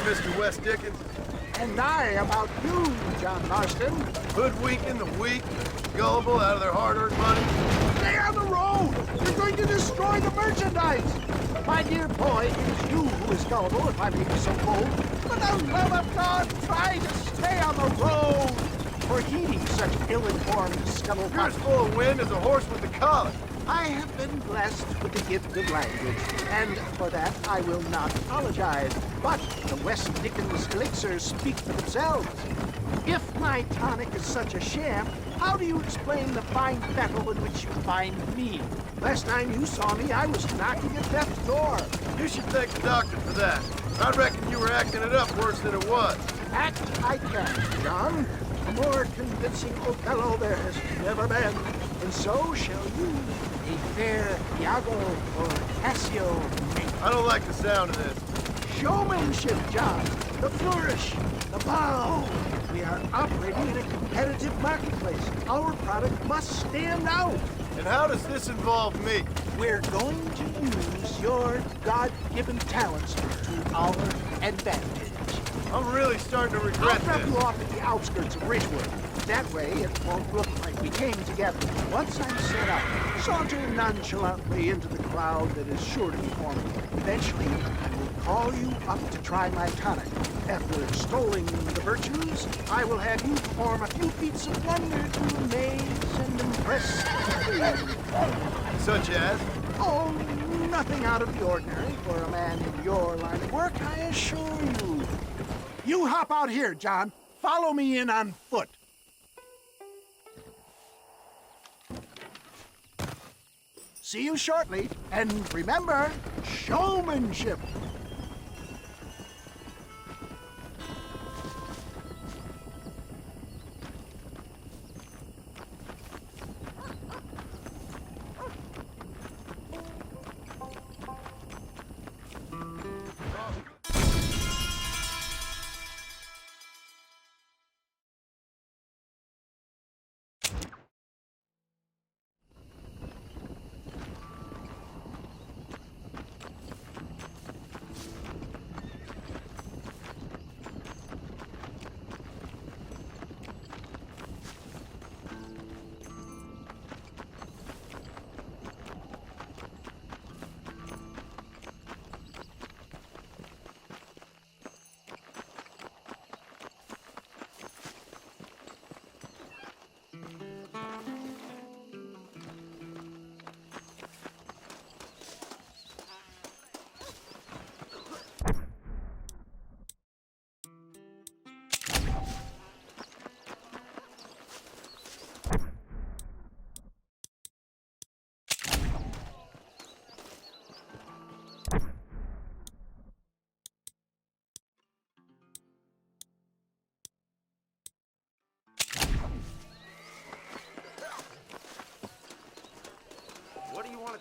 Mr. West Dickens. And I about you, John Marston. Hoodwinking the weak, gullible out of their hard-earned money. Stay on the road! You're going to destroy the merchandise! My dear boy, it is you who is gullible, if I may be so bold. For the love of God, try to stay on the road! For heeding such ill-informed scuttlebutt. You're as full of wind as a horse with the collar. I have been blessed with the gift of language, and for that I will not apologize. But the West Dickens elixirs speak for themselves. If my tonic is such a sham, how do you explain the fine fettle in which you find me? Last time you saw me, I was knocking at death's door. You should thank the doctor for that. I reckon you were acting it up worse than it was. Act I can, John. A more convincing Othello there has never been, and so shall you. A fair Iago or Cassio make. I don't like the sound of this. Showmanship, John. The flourish, the bow. We are operating in a competitive marketplace. Our product must stand out. And how does this involve me? We're going to use your God-given talents to our advantage. I'm really starting to I'll regret drop this. you off at the outskirts of Ridgewood. That way, it won't look like we came together. Once I'm set up, saunter nonchalantly into the crowd that is sure to be forming. Eventually, I will call you up to try my tonic. After extolling the virtues, I will have you perform a few feats of wonder to amaze and impress the queen. Such as? Oh, nothing out of the ordinary for a man in your line of work, I assure you. You hop out here, John. Follow me in on foot. See you shortly, and remember, showmanship.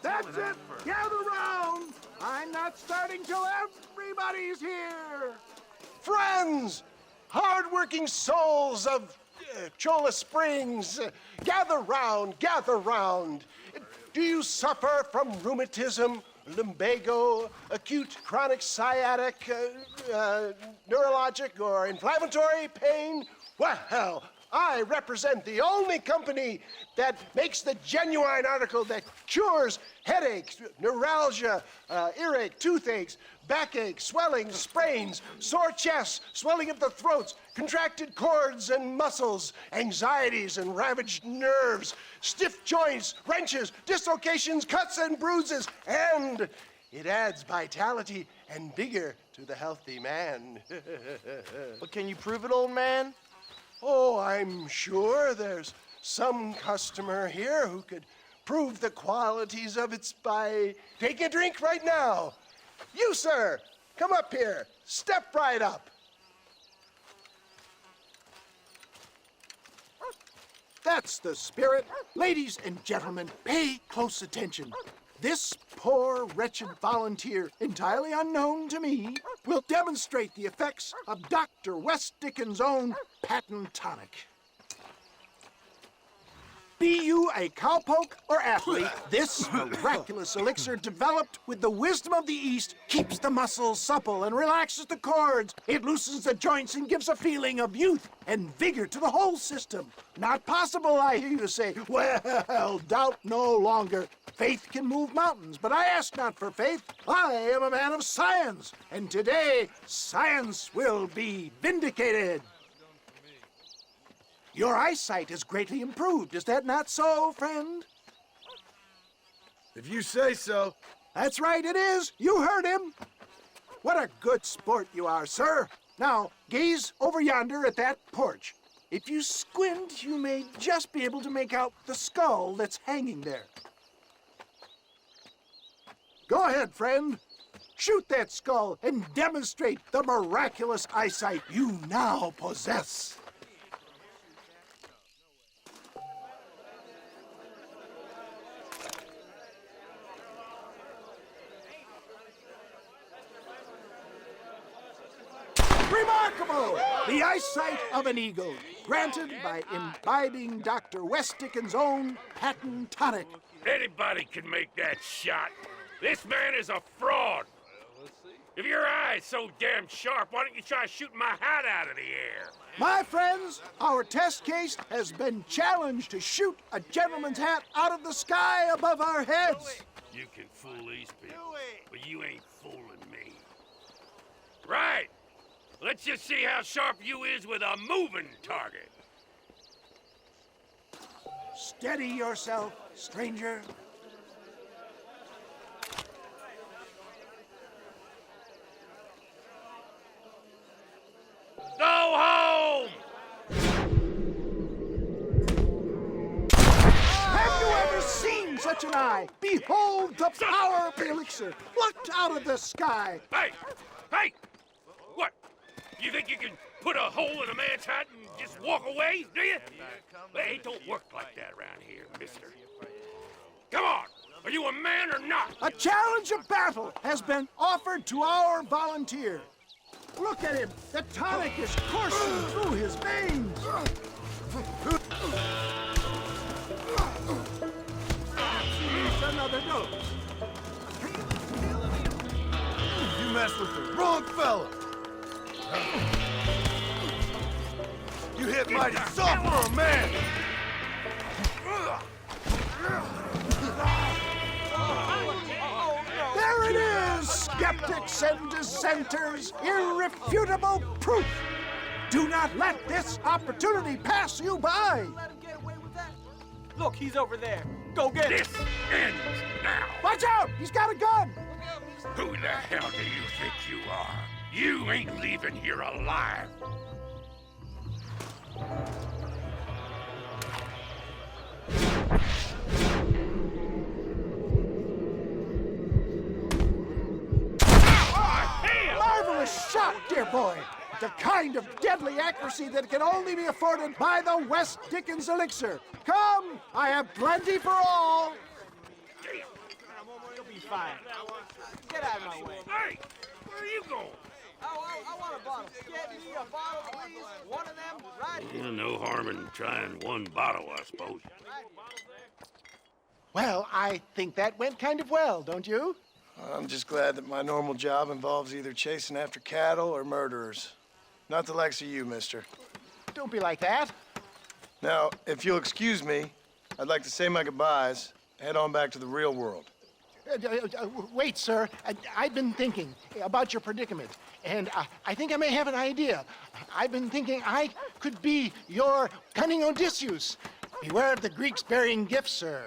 That's it! Gather round! I'm not starting till everybody's here! Friends! Hard-working souls of Cholla Springs, gather round, gather round. Do you suffer from rheumatism, lumbago, acute chronic sciatic, neurologic, or inflammatory pain? Well, I represent the only company that makes the genuine article that cures headaches, neuralgia, earache, toothaches, backache, swelling, sprains, sore chests, swelling of the throats, contracted cords and muscles, anxieties and ravaged nerves, stiff joints, wrenches, dislocations, cuts and bruises, and it adds vitality and vigor to the healthy man. But can you prove it, old man? Oh, I'm sure there's some customer here who could prove the qualities of it by taking a drink right now. You, sir, come up here. Step right up. That's the spirit. Ladies and gentlemen, pay close attention. This poor, wretched volunteer, entirely unknown to me, will demonstrate the effects of Dr. West Dickens' own patent tonic. Be you a cowpoke or athlete, this miraculous elixir developed with the wisdom of the East keeps the muscles supple and relaxes the cords. It loosens the joints and gives a feeling of youth and vigor to the whole system. Not possible, I hear you say. Well, doubt no longer. Faith can move mountains, but I ask not for faith. I am a man of science, and today science will be vindicated. Your eyesight is greatly improved. Is that not so, friend? If you say so. That's right, it is. You heard him. What a good sport you are, sir. Now, gaze over yonder at that porch. If you squint, you may just be able to make out the skull that's hanging there. Go ahead, friend. Shoot that skull and demonstrate the miraculous eyesight you now possess. Remarkable! The eyesight of an eagle, granted by imbibing Dr. West Dickens' own patent tonic. Anybody can make that shot. This man is a fraud. If your eye's so damn sharp, why don't you try shooting my hat out of the air? My friends, our test case has been challenged to shoot a gentleman's hat out of the sky above our heads. You can fool these people, but you ain't fooling me. Right. Let's just see how sharp you is with a moving target. Steady yourself, stranger. Go home! Have you ever seen such an eye? Behold the power of the elixir, plucked out of the sky. Hey! Hey! What? You think you can put a hole in a man's hat and just walk away, do you? Hey, it don't work like that around here, mister. Come on! Are you a man or not? A challenge of battle has been offered to our volunteer. Look at him! The tonic is coursing through his veins! Here's another dose. You messed with the wrong fella. You hit mighty soft for a man. There it is, skeptics and dissenters, irrefutable proof. Do not let this opportunity pass you by. Look, he's over there. Go get him. This ends now. Watch out, he's got a gun. Who the hell do you think you are? You ain't leaving here alive. Marvelous shot, dear boy. The kind of deadly accuracy that can only be afforded by the West Dickens elixir. Come, I have plenty for all. You'll be fine. Get out of my way. Hey, where are you going? I want a bottle. Get me a bottle, please. One of them, right here. No harm in trying one bottle, I suppose. Well, I think that went kind of well, don't you? I'm just glad that my normal job involves either chasing after cattle or murderers. Not the likes of you, mister. Don't be like that. Now, if you'll excuse me, I'd like to say my goodbyes, head on back to the real world. Wait, sir. I've been thinking about your predicament, and I think I may have an idea. I've been thinking I could be your cunning Odysseus. Beware of the Greeks burying gifts, sir.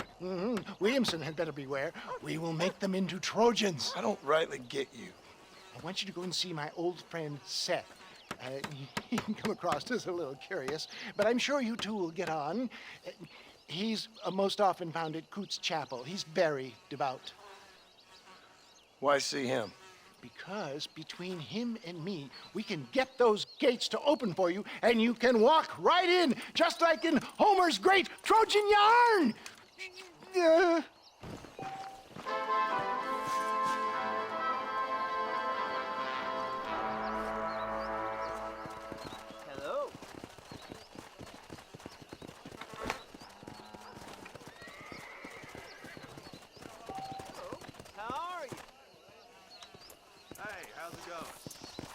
Williamson had better beware. We will make them into Trojans. I don't rightly get you. I want you to go and see my old friend Seth. He can come across as a little curious, but I'm sure you two will get on. He's most often found at Coots Chapel. He's very devout. Why see him? Because between him and me, we can get those gates to open for you, and you can walk right in, just like in Homer's great Trojan yarn! Hello. How's it going?